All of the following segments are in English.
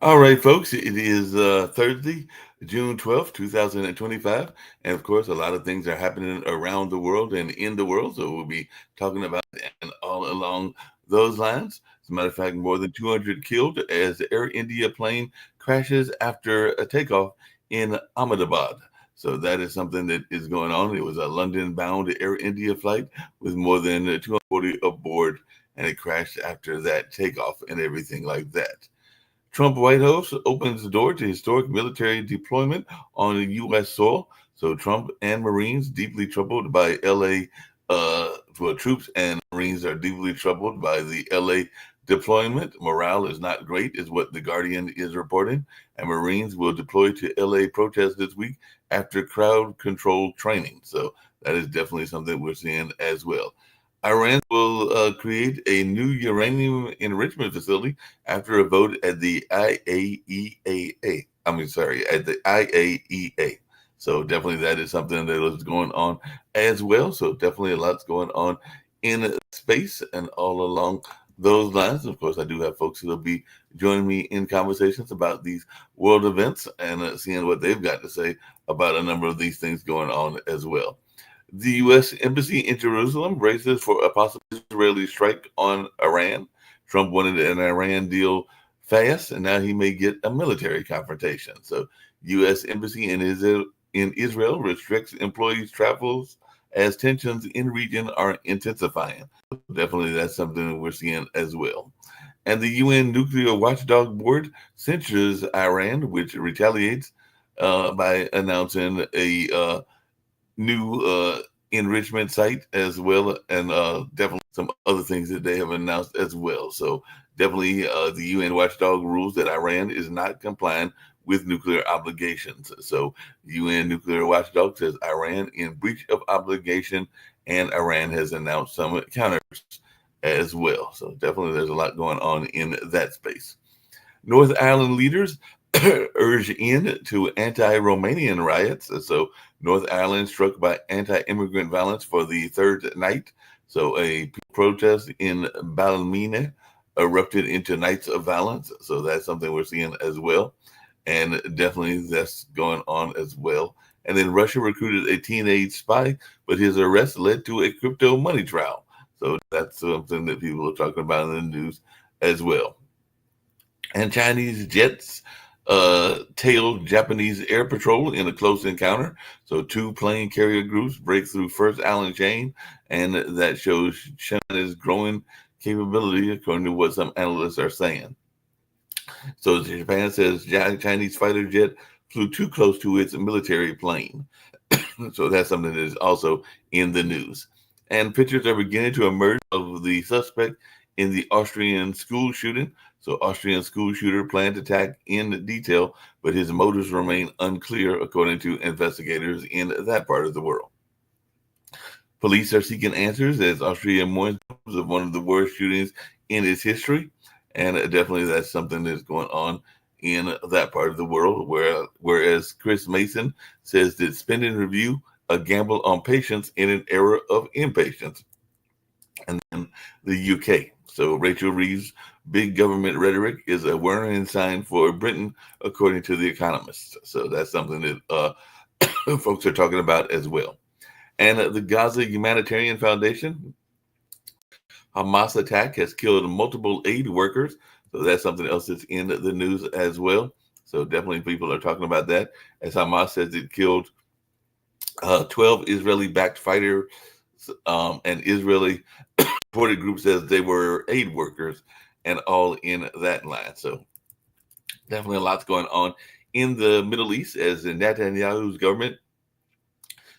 All right, folks, it is Thursday, June 12th, 2025. And of course, a lot of things are happening around the world and in the world. So we'll be talking about and all along those lines. As a matter of fact, more than 200 killed as the Air India plane crashes after a takeoff in Ahmedabad. So that is something that is going on. It was a London bound Air India flight with more than 240 aboard, and it crashed after that takeoff and everything like that. Trump White House opens the door to historic military deployment on U.S. soil. So Trump and Marines deeply troubled by L.A. Troops and Marines are deeply troubled by the L.A. deployment. Morale is not great, is what the Guardian is reporting. And Marines will deploy to L.A. protest this week after crowd control training. So that is definitely something we're seeing as well. Iran will create a new uranium enrichment facility after a vote at the IAEA. At the IAEA. So definitely that is something that is going on as well. So definitely a lot's going on in space and all along those lines. Of course, I do have folks who will be joining me in conversations about these world events and seeing what they've got to say about a number of these things going on as well. The U.S. Embassy in Jerusalem braces for a possible Israeli strike on Iran. Trump wanted an Iran deal fast, and now he may get a military confrontation. So, U.S. Embassy in Israel restricts employees' travels as tensions in region are intensifying. So definitely, that's something that we're seeing as well. And the UN Nuclear Watchdog Board censures Iran, which retaliates by announcing a new enrichment site as well, and definitely some other things that they have announced as well. So definitely, the UN watchdog rules that Iran is not complying with nuclear obligations. So UN nuclear watchdog says Iran in breach of obligation, and Iran has announced some counters as well. So definitely, there's a lot going on in that space. North Ireland leaders urge end to anti-Romanian riots. So North Ireland struck by anti-immigrant violence for the third night. So a protest in Ballymena erupted into nights of violence. So that's something we're seeing as well. And definitely that's going on as well. And then Russia recruited a teenage spy, but his arrest led to a crypto money trial. So that's something that people are talking about in the news as well. And Chinese jets tailed Japanese air patrol in a close encounter. So two plane carrier groups break through first island chain, and that shows China's growing capability, according to what some analysts are saying. So Japan says Chinese fighter jet flew too close to its military plane. So that's something that is also in the news. And pictures are beginning to emerge of the suspect in the Austrian school shooting. So, Austrian school shooter planned attack in detail, but his motives remain unclear, according to investigators in that part of the world. Police are seeking answers as Austria mourns of one of the worst shootings in its history, and definitely that's something that's going on in that part of the world. Whereas Chris Mason says that spending review a gamble on patience in an era of impatience, and then the UK. So Rachel Reeves' big government rhetoric is a warning sign for Britain, according to the Economist. So that's something that folks are talking about as well. And the Gaza Humanitarian Foundation Hamas attack has killed multiple aid workers. So that's something else that's in the news as well. So definitely people are talking about that, as Hamas says it killed 12 Israeli-backed fighters, and Israeli supported group says they were aid workers, and all in that line. So definitely a lot's going on in the Middle East as Netanyahu's government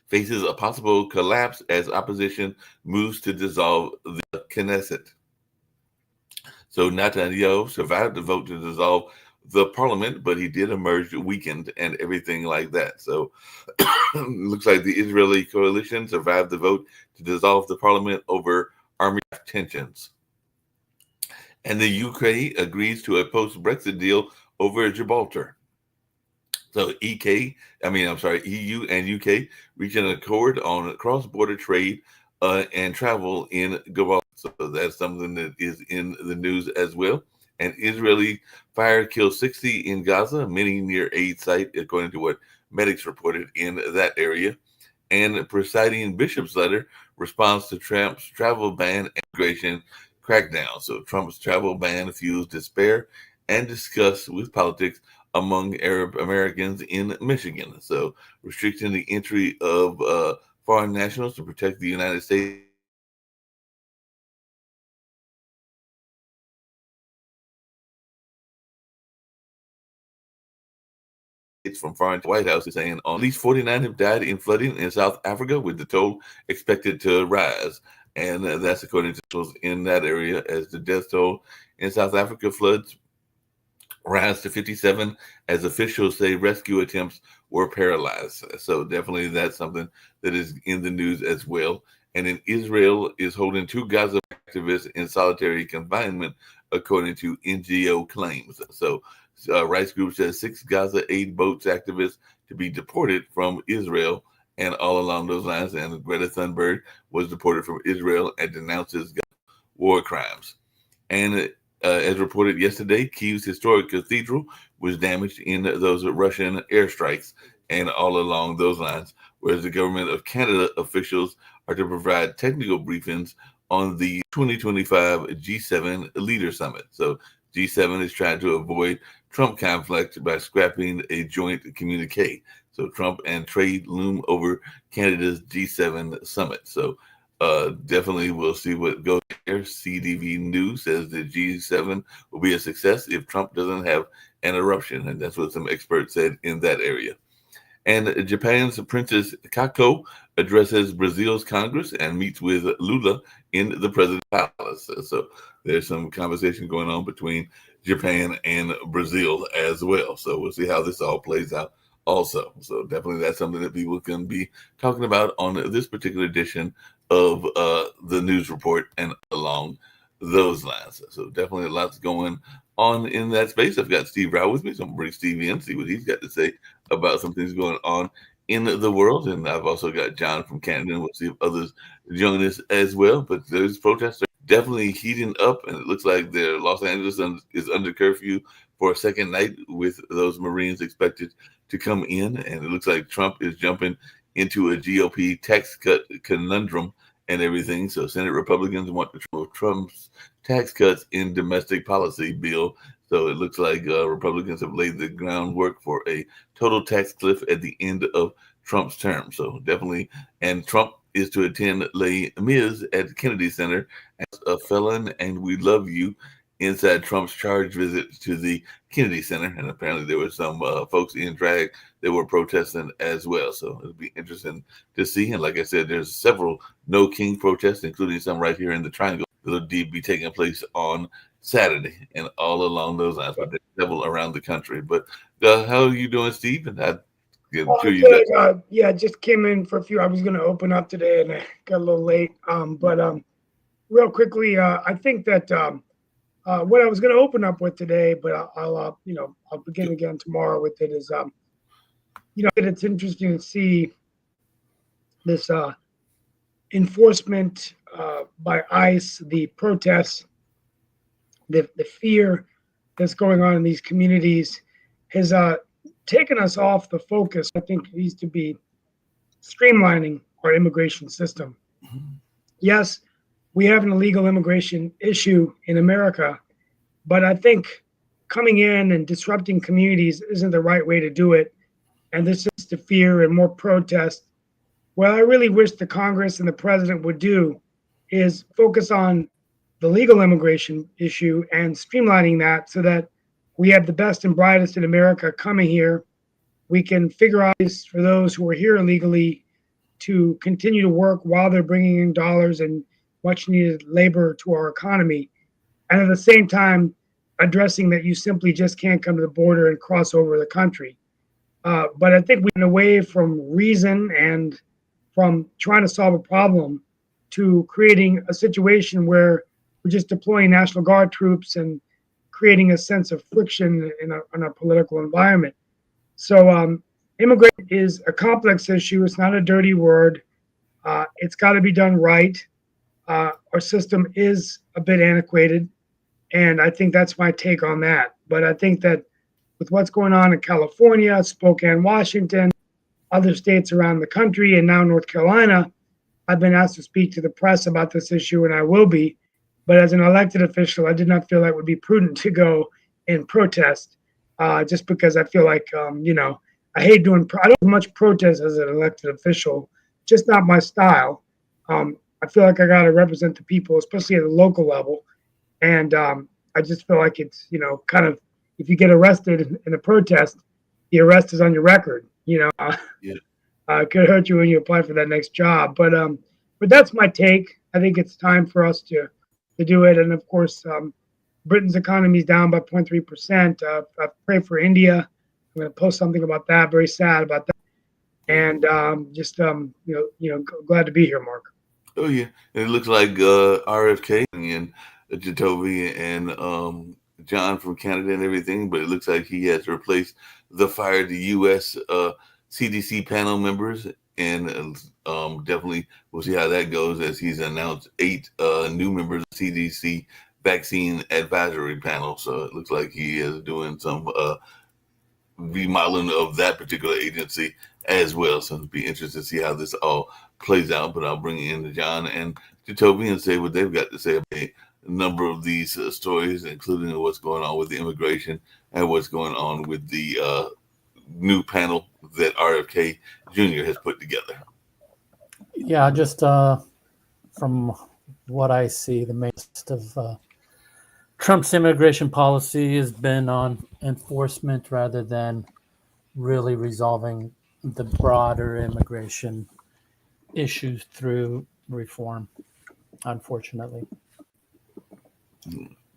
faces a possible collapse as opposition moves to dissolve the Knesset. So Netanyahu survived the vote to dissolve the parliament, but he did emerge weakened and everything like that. So looks like the Israeli coalition survived the vote to dissolve the parliament over army tensions. And the UK agrees to a post-Brexit deal over Gibraltar. So EU and UK reach an accord on cross-border trade and travel in Gibraltar. So that's something that is in the news as well. An Israeli fire killed 60 in Gaza, many near aid site, according to what medics reported in that area. And presiding bishop's letter responds to Trump's travel ban and immigration crackdown. So Trump's travel ban fuels despair and disgust with politics among Arab Americans in Michigan. So restricting the entry of foreign nationals to protect the United States from foreign. White House is saying at least 49 have died in flooding in South Africa, with the toll expected to rise. And that's according to those in that area, as the death toll in South Africa floods rise to 57, as officials say rescue attempts were paralyzed. So definitely that's something that is in the news as well. And in Israel is holding 2 Gaza activists in solitary confinement, according to NGO claims. So Rights Group says 6 Gaza aid boats activists to be deported from Israel, and all along those lines. And Greta Thunberg was deported from Israel and denounces war crimes. And as reported yesterday, Kiev's historic cathedral was damaged in those Russian airstrikes, and all along those lines. Whereas the government of Canada officials are to provide technical briefings on the 2025 G7 Leader Summit. So G7 is trying to avoid Trump conflict by scrapping a joint communique. So Trump and trade loom over Canada's G7 summit. So definitely we'll see what goes there. CDV News says the G7 will be a success if Trump doesn't have an eruption. And that's what some experts said in that area. And Japan's Princess Kako addresses Brazil's Congress and meets with Lula in the president's palace. So there's some conversation going on between Japan and Brazil as well. So we'll see how this all plays out also. So definitely that's something that people can be talking about on this particular edition of the news report and along those lines. So definitely lots going on in that space. I've got Steve Rao with me, so I'm going to bring Steve in, see what he's got to say about some things going on in the world. And I've also got John from Canada, and we'll see if others join us as well. But those protests are definitely heating up, and it looks like the Los Angeles is under curfew for a second night, with those Marines expected to come in. And it looks like Trump is jumping into a GOP tax cut conundrum and everything. So Senate Republicans want Trump's tax cuts in domestic policy bill. So it looks like Republicans have laid the groundwork for a total tax cliff at the end of Trump's term. So definitely, and Trump is to attend Les Mis at Kennedy Center as a felon, and we love you, inside Trump's charge visit to the Kennedy Center. And apparently there were some folks in drag that were protesting as well. So it'll be interesting to see. And like I said, there's several No King protests, including some right here in the Triangle, that'll be taking place on Saturday and all along those lines. But there's several around the country. But how are you doing, Steve? And yeah, just came in for a few. I was going to open up today and I got a little late. But real quickly, I think that what I was going to open up with today, but I'll begin again tomorrow with it, is it's interesting to see this enforcement by ICE, the protests, the fear that's going on in these communities has taken us off the focus. I think needs to be streamlining our immigration system. Yes, we have an illegal immigration issue in America, but I think coming in and disrupting communities isn't the right way to do it. And this is the fear and more protest. What I really wish the Congress and the president would do is focus on the legal immigration issue and streamlining that so that we have the best and brightest in America coming here. We can figure out ways for those who are here illegally to continue to work while they're bringing in dollars and much needed labor to our economy. And at the same time, addressing that you simply just can't come to the border and cross over the country. But I think we went away from reason and from trying to solve a problem to creating a situation where we're just deploying National Guard troops and creating a sense of friction in our political environment. So immigration is a complex issue. It's not a dirty word. It's got to be done right. Our system is a bit antiquated. And I think that's my take on that. But I think that with what's going on in California, Spokane, Washington, other states around the country, and now North Carolina, I've been asked to speak to the press about this issue, and I will be. But as an elected official, I did not feel that would be prudent to go and protest, just because I feel like, I hate doing. I don't do much protest as an elected official, just not my style. I feel like I got to represent the people, especially at the local level, and I just feel like it's kind of, if you get arrested in a protest, the arrest is on your record. Yeah. It could hurt you when you apply for that next job. But that's my take. I think it's time for us to do it. And of course, Britain's economy is down by 0.3%. I pray for India. I'm going to post something about that. Very sad about that. And glad to be here, Mark. Oh yeah, and it looks like RFK and Jacoby and John from Canada and everything, but it looks like he has replaced the fired U.S. CDC panel members, and definitely we'll see how that goes as he's announced 8 new members of CDC vaccine advisory panel. So it looks like he is doing some remodeling of that particular agency as well. So it'll be interesting to see how this all plays out. But I'll bring in John and Jacoby and say what they've got to say about a number of these stories, including what's going on with the immigration and what's going on with the new panel that RFK Jr. has put together. Yeah, just from what I see, the most of Trump's immigration policy has been on enforcement rather than really resolving the broader immigration issues through reform, unfortunately.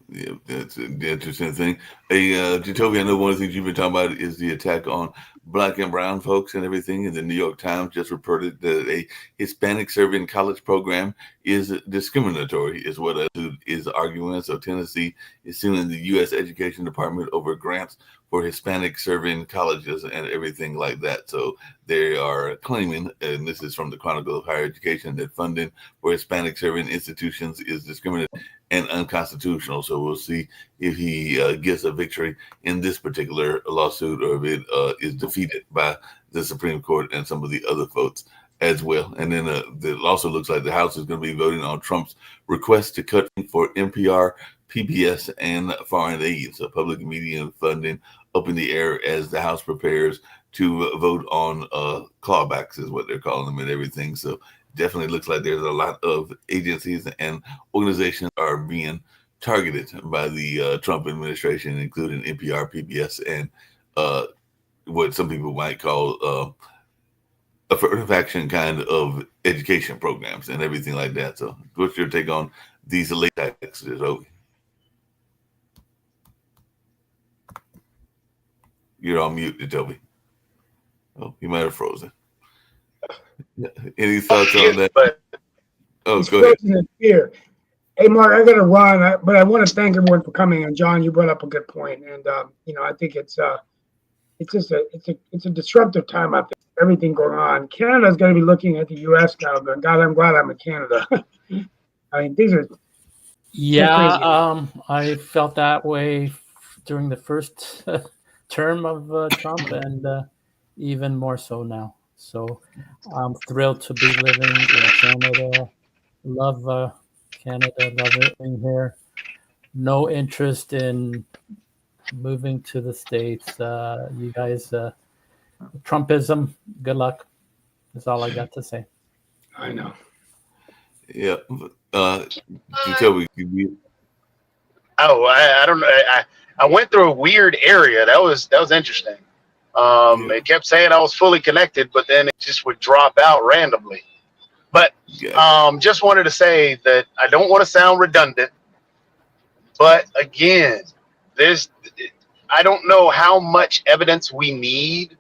Yeah, that's an interesting thing. Hey, Jacoby, I know one of the things you've been talking about is the attack on Black and brown folks and everything. And the New York Times just reported that a Hispanic serving college program is discriminatory, is what is arguing. So Tennessee is suing the U.S. Education Department over grants for Hispanic serving colleges and everything like that. So they are claiming, and this is from the Chronicle of Higher Education, that funding for Hispanic serving institutions is discriminatory and unconstitutional. So we'll see if he gets a victory in this particular lawsuit, or if it is defeated by the Supreme Court and some of the other votes as well. And then it also looks like the House is going to be voting on Trump's request to cut for NPR, PBS, and foreign aid. So public media funding up in the air as the House prepares to vote on clawbacks, is what they're calling them, and everything. So definitely looks like there's a lot of agencies and organizations are being targeted by the Trump administration, including NPR, PBS, and what some people might call affirmative action kind of education programs and everything like that. So what's your take on these late taxes, Obi? You're on mute, Jacoby. Oh, you might have frozen. Any thoughts on that? Oh, go ahead. In fear. Hey, Mark, I got to run, but I want to thank everyone for coming. And John, you brought up a good point, and I think it's just a disruptive time out there. Everything going on. Canada's going to be looking at the U.S. now. Going, God, I'm glad I'm in Canada. I mean, these are I felt that way during the first term of Trump, and even more so now. So I'm thrilled to be living in Canada. Love Canada. Love living here. No interest in moving to the States. You guys, Trumpism, good luck. That's all I got to say. I know. Yeah. Jacoby, I don't know. I went through a weird area. That was interesting. It kept saying I was fully connected, but then it just would drop out randomly. But just wanted to say that I don't want to sound redundant, but again, I don't know how much evidence we need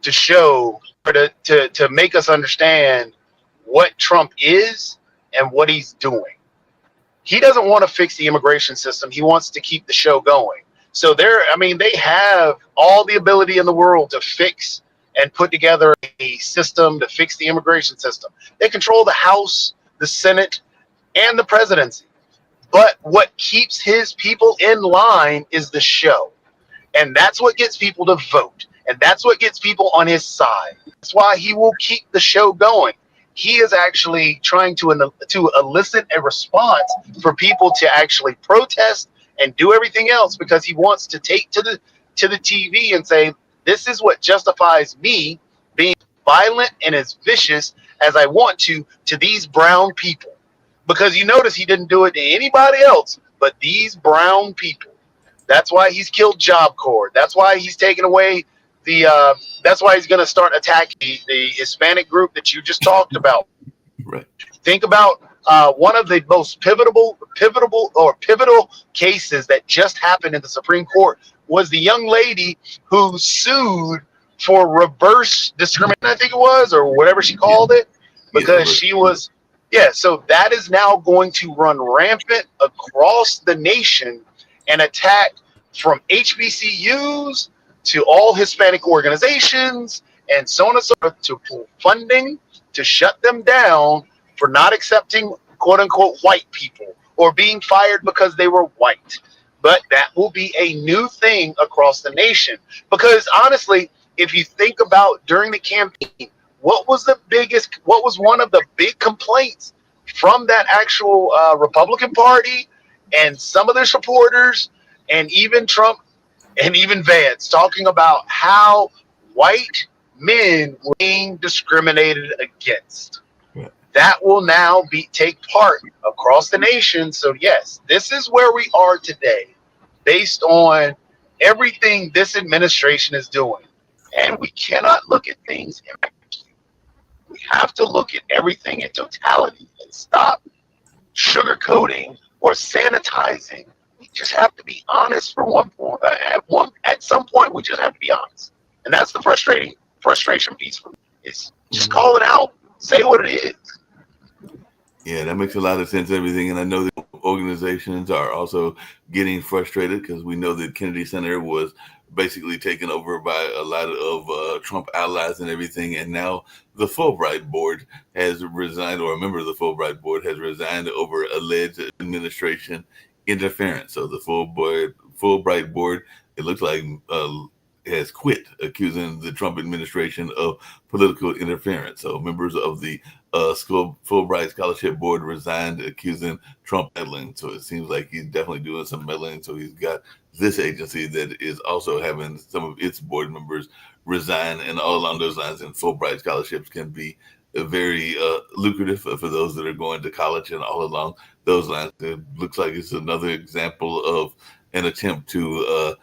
to show or to make us understand what Trump is and what he's doing. He doesn't want to fix the immigration system. He wants to keep the show going. So they have all the ability in the world to fix and put together a system to fix the immigration system. They control the House, the Senate, and the presidency. But what keeps his people in line is the show. And that's what gets people to vote. And that's what gets people on his side. That's why he will keep the show going. He is actually trying to elicit a response for people to actually protest and do everything else, because he wants to take to the TV and say, this is what justifies me being violent and as vicious as I want to these brown people. Because you notice he didn't do it to anybody else but these brown people. That's why he's killed Job Corps. That's why he's taken away the. That's why he's going to start attacking the Hispanic group that you just talked about. Right. Think about one of the most pivotal cases that just happened in the Supreme Court was the young lady who sued for reverse discrimination, I think it was, or whatever she called it, because she was. Yeah, so that is now going to run rampant across the nation and attack from HBCUs to all Hispanic organizations and so on and so forth, to pull funding, to shut them down for not accepting quote unquote white people or being fired because they were white. But that will be a new thing across the nation. Because honestly, if you think about during the campaign, what was one of the big complaints from that actual Republican Party and some of their supporters, and even Trump and even Vance, talking about how white men were being discriminated against? Yeah. That will now take part across the nation. So yes, this is where we are today, based on everything this administration is doing. And we cannot look at things in. We have to look at everything in totality and stop sugarcoating or sanitizing. We just have to be honest for one point. At some point, we just have to be honest. And that's the frustration piece for me. Is just call it out, say what it is. Yeah, that makes a lot of sense, everything. And I know that organizations are also getting frustrated because we know that Kennedy Center was basically taken over by a lot of Trump allies and everything. And now the Fulbright board has resigned, or a member of the Fulbright board has resigned over alleged administration interference. So the Fulbright board, it looks like, has quit, accusing the Trump administration of political interference. So members of the Fulbright Scholarship Board resigned, accusing Trump meddling. So it seems like he's definitely doing some meddling. So he's got this agency that is also having some of its board members resign, and all along those lines. And Fulbright scholarships can be very lucrative for those that are going to college, and all along those lines. It looks like it's another example of an attempt to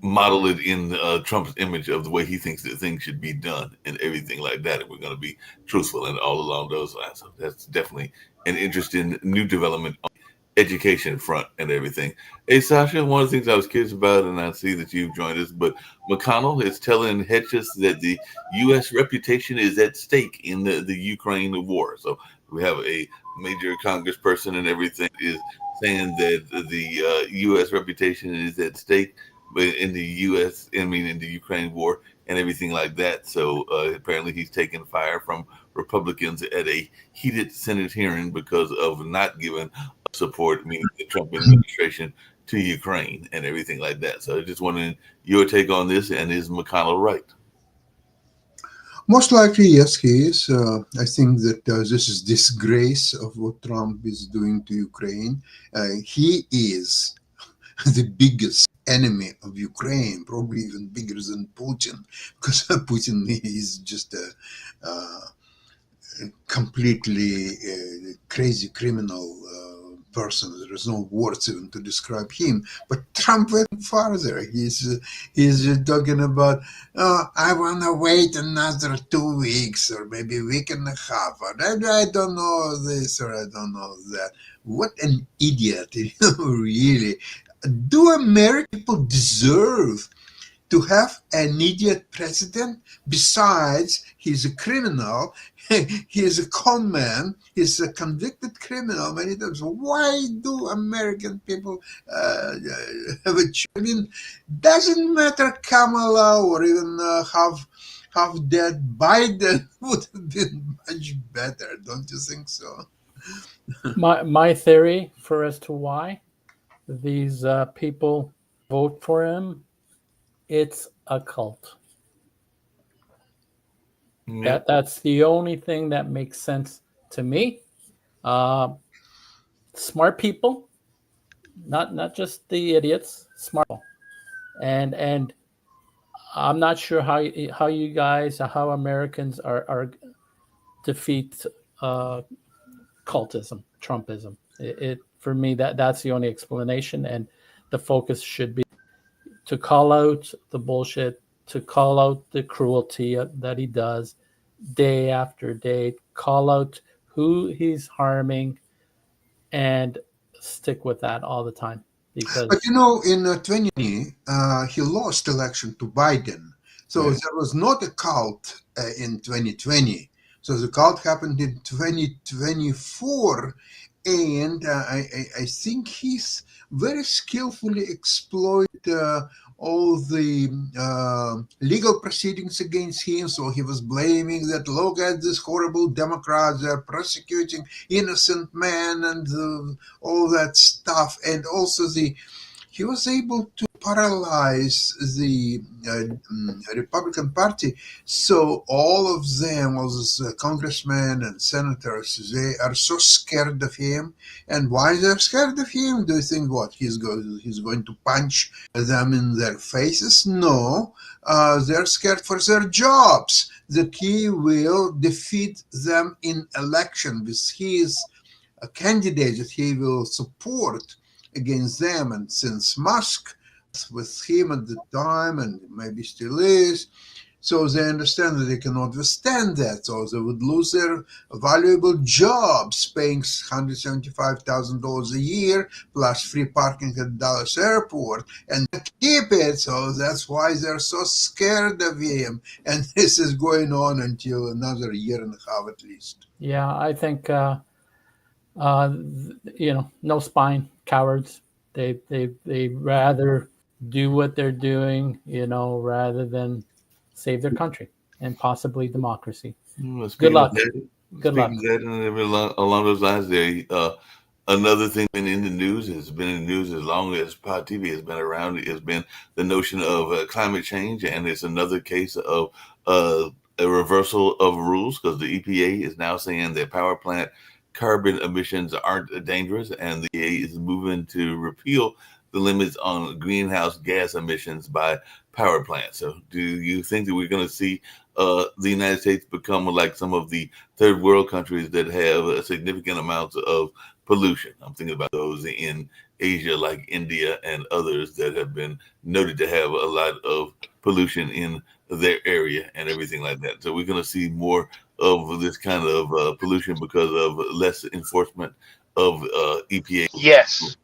model it in Trump's image of the way he thinks that things should be done and everything like that. And we're going to be truthful and all along those lines. So that's definitely an interesting new development on the education front and everything. Hey, Sasha, one of the things I was curious about, and I see that you've joined us, but McConnell is telling Hedges that the U.S. reputation is at stake in the Ukraine war. So we have a major congressperson and everything is saying that the U.S. reputation is at stake in the U.S., in the Ukraine war and everything like that. So apparently he's taking fire from Republicans at a heated Senate hearing because of not giving support, meaning the Trump administration, to Ukraine and everything like that. So I just wondering your take on this, and is McConnell right? Most likely, yes, he is. I think that this is disgrace of what Trump is doing to Ukraine. He is the biggest enemy of Ukraine, probably even bigger than Putin, because Putin is just a completely crazy criminal person. There is no words even to describe him. But Trump went farther. He's talking about, I want to wait another 2 weeks or maybe a week and a half. Or I don't know this or I don't know that. What an idiot, really. Do American people deserve to have an idiot president? Besides, he's a criminal, he is a con man, he's a convicted criminal many times. Why do American people have a choice? I mean, doesn't matter Kamala or even half dead Biden would have been much better, don't you think so? My theory for as to why these people vote for him, it's a cult. Yeah. That's the only thing that makes sense to me. Smart people, not just the idiots, smart people. And I'm not sure how you guys, how Americans are defeat cultism, Trumpism. It for me that's the only explanation, and the focus should be to call out the bullshit, to call out the cruelty that he does day after day, call out who he's harming, and stick with that all the time. But Because you know, in 2020, he lost election to Biden. So Yeah. there was not a cult in 2020. So the cult happened in 2024. And I think he's very skillfully exploit all the legal proceedings against him. So he was blaming that, look at this horrible Democrats, they're prosecuting innocent men and all that stuff. And also he was able to paralyze the Republican Party. So all of them, all those congressmen and senators, they are so scared of him. And why they're scared of him? Do you think what he's going to punch them in their faces? No, they're scared for their jobs, that he will defeat them in election with his candidate that he will support against them. And since Musk with him at the time and maybe still is, so they understand that they cannot withstand that. So they would lose their valuable jobs, paying $175,000 a year plus free parking at Dallas Airport, and keep it. So that's why they're so scared of him. And this is going on until another year and a half at least. yeah, I think no spine, cowards. They rather do what they're doing, rather than save their country and possibly democracy. Well, Good luck. Good luck. Along those lines, another thing in the news has been in the news as long as Pod TV has been around. Has been the notion of climate change, and it's another case of a reversal of rules, because the EPA is now saying that power plant carbon emissions aren't dangerous, and the EPA is moving to repeal the limits on greenhouse gas emissions by power plants. So do you think that we're going to see the United States become like some of the third world countries that have a significant amounts of pollution? I'm thinking about those in Asia, like India and others that have been noted to have a lot of pollution in their area and everything like that. So we're going to see more of this kind of pollution because of less enforcement of EPA. Yes.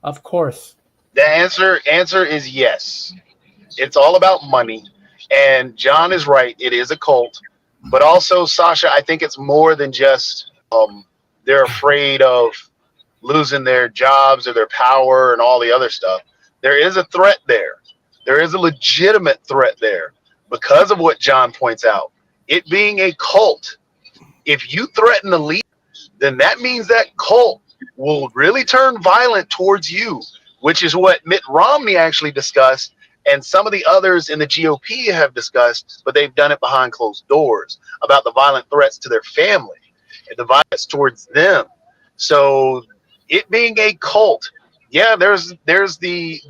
Of course. The answer is yes. It's all about money. And John is right. It is a cult. But also, Sasha, I think it's more than just they're afraid of losing their jobs or their power and all the other stuff. There is a threat there. There is a legitimate threat there because of what John points out. It being a cult, if you threaten a leader, then that means that cult will really turn violent towards you, which is what Mitt Romney actually discussed, and some of the others in the GOP have discussed, but they've done it behind closed doors, about the violent threats to their family and the violence towards them. So it being a cult, yeah, there's the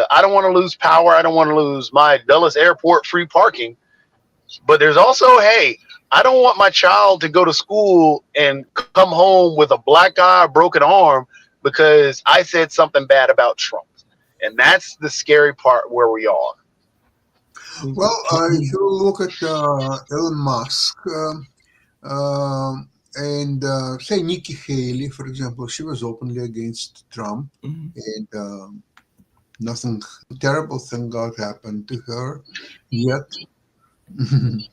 I don't want to lose power, I don't want to lose my Dulles Airport free parking, but there's also, hey, I don't want my child to go to school and come home with a black eye, broken arm, because I said something bad about Trump. And that's the scary part where we are. Well, if you look at Elon Musk and say Nikki Haley, for example, she was openly against Trump, and nothing terrible thing got happened to her yet.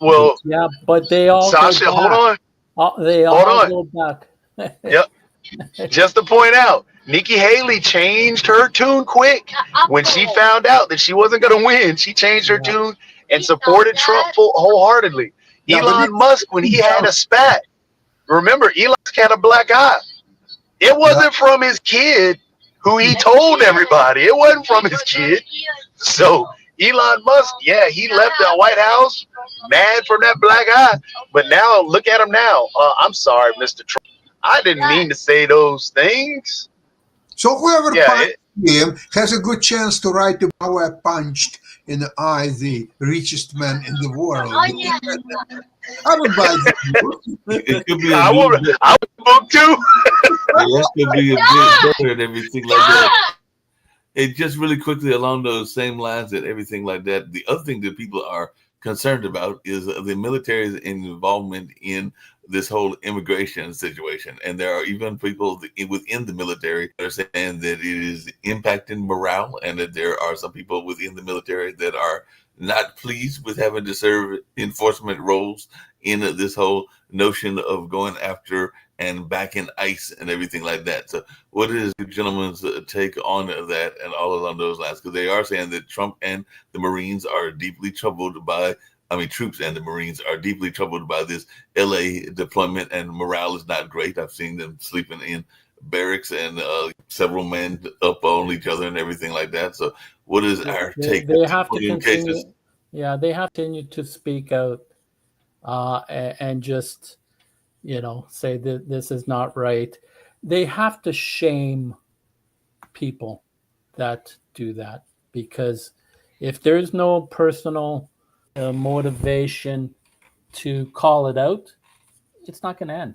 Well, yeah, but they all Sasha, go back. hold on. They all go back. Yep. Just to point out, Nikki Haley changed her tune quick when she found out that she wasn't going to win. She changed her tune and supported Trump wholeheartedly. Yeah, Elon Musk, when he had a spat, remember, Elon Musk had a black eye. It wasn't from his kid who he told everybody. It wasn't from his kid. So Elon Musk, yeah, he left the White House mad from that black eye. But now look at him now. I'm sorry, Mr. Trump. I didn't mean to say those things. So whoever Yeah, punched him has a good chance to write about how I punched in the eye the richest man in the world. I would buy this. It could be a I new would book. book too. That could be a bit better and everything like that. It just really quickly along those same lines and everything like that. The other thing that people are concerned about is the military's involvement in this whole immigration situation. And there are even people within the military that are saying that it is impacting morale, and that there are some people within the military that are not pleased with having to serve enforcement roles in this whole notion of going after and backing ICE and everything like that. So what is the gentleman's take on that and all along those lines? Because they are saying that Trump and the Marines are deeply troubled by, troops and the Marines are deeply troubled by this LA deployment, and morale is not great. I've seen them sleeping in barracks and several men up on each other and everything like that. So what is our take? They have to in continue. cases? Yeah, they have to continue to speak out and just, say that this is not right. They have to shame people that do that, because if there's no personal motivation to call it out, it's not going to end.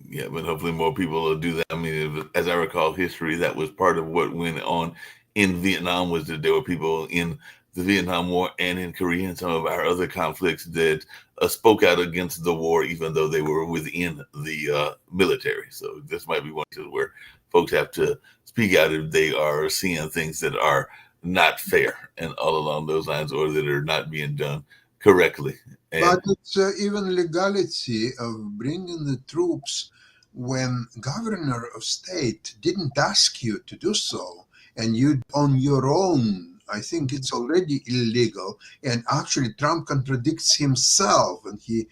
Yeah, but hopefully more people will do that. I mean, as I recall history, that was part of what went on in Vietnam, was that there were people in the Vietnam War and in Korea and some of our other conflicts that spoke out against the war, even though they were within the military. So this might be one where folks have to speak out if they are seeing things that are not fair and all along those lines, or that are not being done correctly. And But it's even legality of bringing the troops when governor of state didn't ask you to do so, and you on your own. I think it's already illegal, and actually Trump contradicts himself. And he,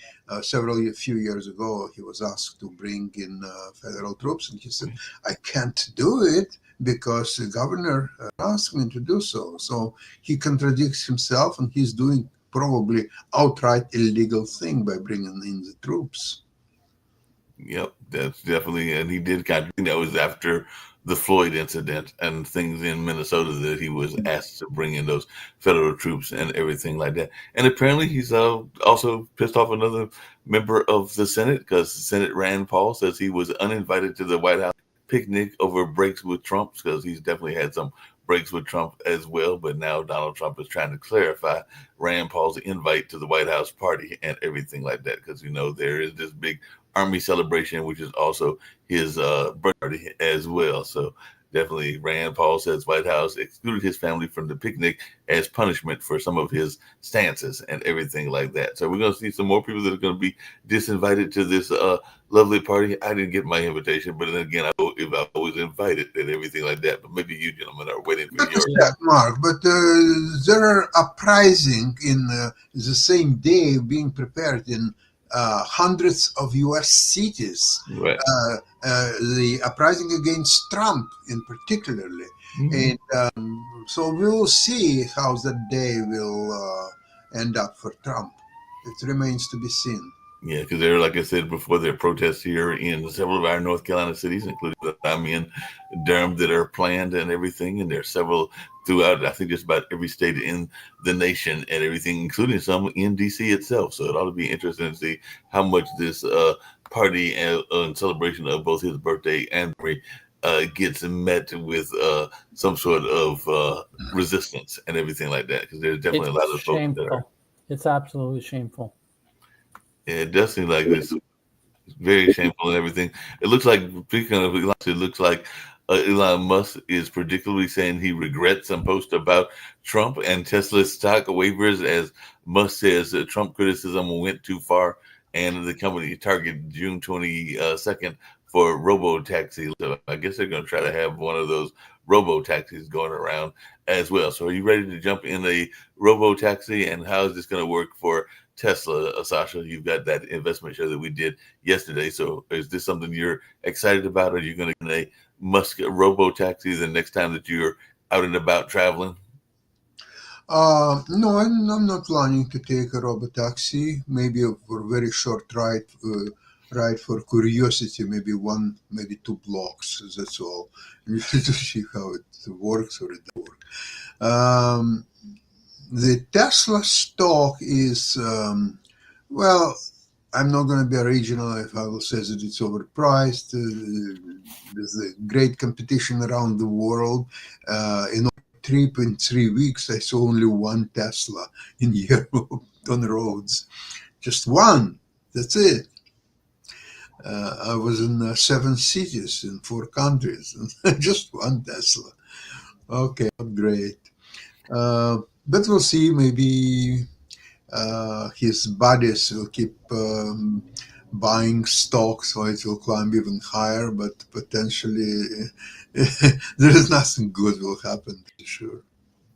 few years ago, he was asked to bring in federal troops, and he said, "I can't do it because the governor asked me to do so." So he contradicts himself, and he's doing probably outright illegal thing by bringing in the troops. Yep, that's definitely, and he did kind of, that was after the Floyd incident and things in Minnesota that he was asked to bring in those federal troops and everything like that. And apparently he's also pissed off another member of the Senate, because Senate Rand Paul says he was uninvited to the White House picnic over breaks with Trump, because he's definitely had some breaks with Trump as well. But now Donald Trump is trying to clarify Rand Paul's invite to the White House party and everything like that, because there is this big Army celebration, which is also his birthday as well. So definitely Rand Paul says White House excluded his family from the picnic as punishment for some of his stances and everything like that. So we're going to see some more people that are going to be disinvited to this lovely party. I didn't get my invitation, but then again, if I was invited and everything like that, but maybe you gentlemen are waiting for yours. That, Mark, but there are uprising in the same day being prepared in hundreds of U.S. cities. Right. The uprising against Trump in particularly. Mhm. And so we will see how that day will end up for Trump. It remains to be seen. Yeah, because there, like I said before, there are protests here in several of our North Carolina cities, including I'm in Durham, that are planned and everything. And there are several throughout, I think, just about every state in the nation and everything, including some in D.C. itself. So it ought to be interesting to see how much this party and celebration of both his birthday and gets met with some sort of resistance and everything like that. Because there's definitely a lot of folks that are. It's absolutely shameful. Yeah, it does seem like it's very shameful and everything. It looks like, speaking of Elon, it looks like Elon Musk is particularly saying he regrets some post about Trump and Tesla stock waivers, as Musk says that Trump criticism went too far, and the company targeted June 22nd for robo-taxi. So I guess they're going to try to have one of those robo taxis going around as well. So are you ready to jump in a robo taxi, and how is this going to work for Tesla? Sasha, you've got that investment show that we did yesterday. So is this something you're excited about? Are you going to get a Musk robo taxi the next time that you're out and about traveling? No, I'm not planning to take a robotaxi. Maybe for a very short ride for curiosity, maybe one, maybe 2 blocks. That's all. To see how it works or it doesn't work. The Tesla stock is well. I'm not going to be original if I will say that it's overpriced. There's a great competition around the world. In 3.3 weeks, I saw only one Tesla in Europe on the roads. Just one. That's it. I was in 7 cities in 4 countries. Just one Tesla. Okay, great. But we'll see. Maybe his buddies will keep buying stock, so it will climb even higher. But potentially, there is nothing good will happen, for sure.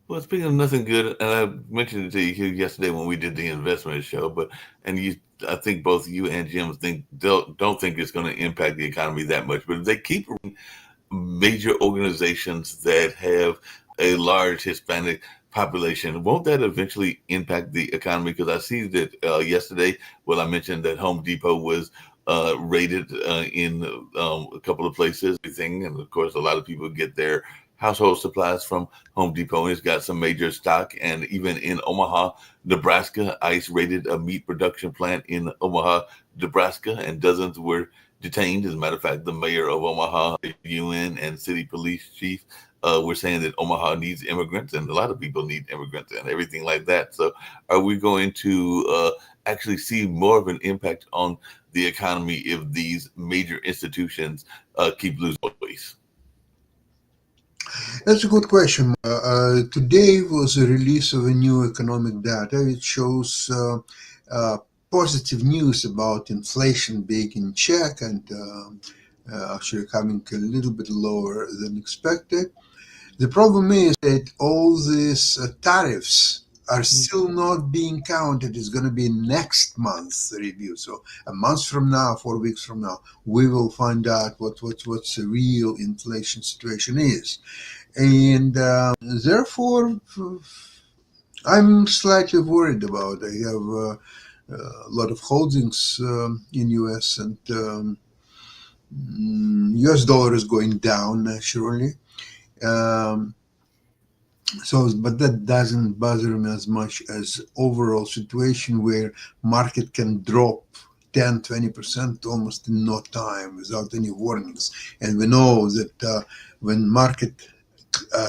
Well, speaking of nothing good, and I mentioned it to you yesterday when we did the investment show, I think both you and Jim don't think it's going to impact the economy that much. But if they keep major organizations that have a large Hispanic population, won't that eventually impact the economy? Because I see that yesterday, I mentioned that Home Depot was rated in a couple of places, and of course, a lot of people get their household supplies from Home Depot, and it's got some major stock. And even in Omaha, Nebraska, ICE raided a meat production plant in Omaha, Nebraska, and dozens were detained. As a matter of fact, the mayor of Omaha, UN, and city police chief were saying that Omaha needs immigrants, and a lot of people need immigrants and everything like that. So are we going to actually see more of an impact on the economy if these major institutions keep losing employees? That's a good question. Today was a release of a new economic data. It shows positive news about inflation being in check and actually coming a little bit lower than expected. The problem is that all these tariffs are still not being counted. It's going to be next month's review. So a month from now, 4 weeks from now, we will find out what's the real inflation situation is. And therefore, I'm slightly worried about it. I have a lot of holdings in US, and US dollar is going down naturally. But that doesn't bother me as much as overall situation where market can drop 10, 20% almost in no time without any warnings. And we know that when market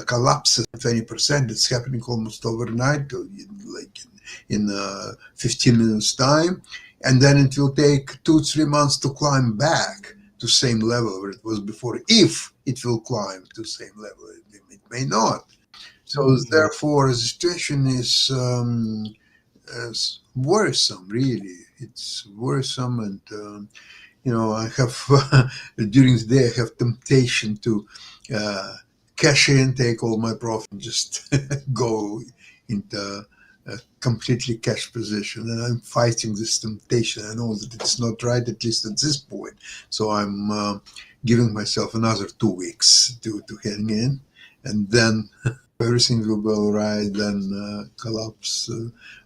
collapses 20%, it's happening almost overnight, like in 15 minutes time. And then it will take 2-3 months to climb back to same level where it was before, if it will climb to same level. It may not. So therefore, the situation is worrisome, really. It's worrisome, and I have during the day I have temptation to cash in, take all my profit, and just go into a completely cash position. And I'm fighting this temptation. I know that it's not right, at least at this point. So I'm giving myself another 2 weeks to hang in, and then everything will be all right. Then collapse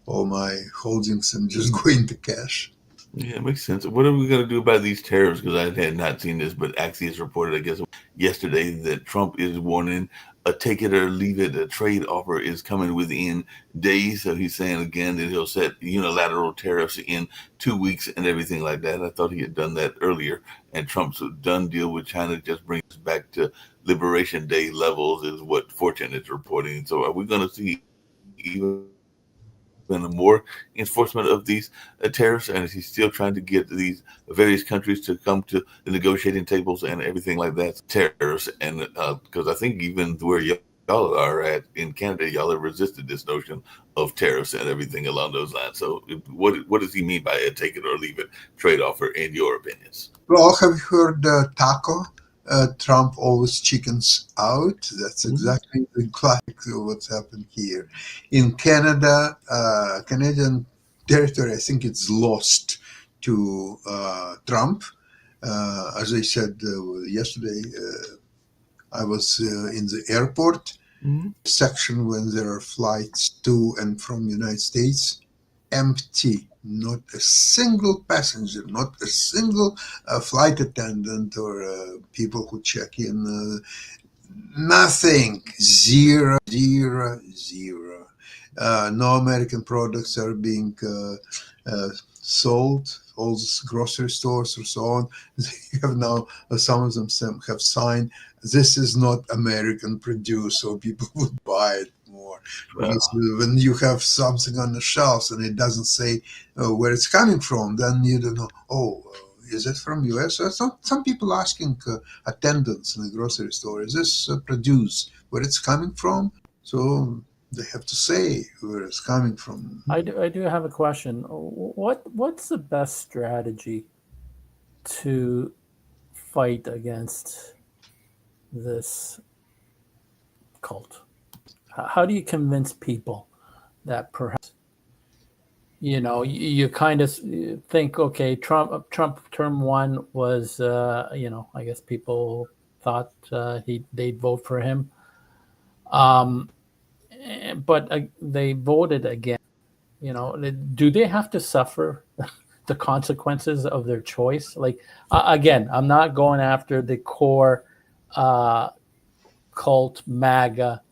all my holdings and just go into cash. Yeah, it makes sense. What are we going to do about these tariffs? Because I had not seen this, but Axios reported, I guess, yesterday that Trump is warning a take it or leave it. A trade offer is coming within days. So he's saying again that he'll set unilateral tariffs in 2 weeks and everything like that. I thought he had done that earlier. And Trump's done deal with China just brings us back to Liberation Day levels, is what Fortune is reporting. So are we going to see even more enforcement of these tariffs, and is he still trying to get these various countries to come to the negotiating tables and everything like that? Tariffs, and because I think even where y'all are at in Canada, y'all have resisted this notion of tariffs and everything along those lines. So what does he mean by a take it or leave it trade offer in your opinions? Well, have you heard TACO? Trump always chickens out. That's exactly the classic of what's happened here. In Canada, Canadian territory, I think it's lost to Trump. As I said yesterday, I was in the airport section when there are flights to and from United States. Empty, not a single passenger, not a single flight attendant or people who check in. Nothing. Zero. No American products are being sold. All these grocery stores or so on, they have now, some of them have signed, this is not American produced, so people would buy it more. Because when you have something on the shelves and it doesn't say where it's coming from, then you don't know, is it from US? Some people asking attendants in the grocery store, is this produced, where it's coming from? So they have to say where it's coming from. I do have a question. What's the best strategy to fight against this cult? How do you convince people that perhaps, you kind of think, okay, Trump term one was, I guess people thought they'd vote for him. But they voted again. Do they have to suffer the consequences of their choice? Like, again, I'm not going after the core cult MAGA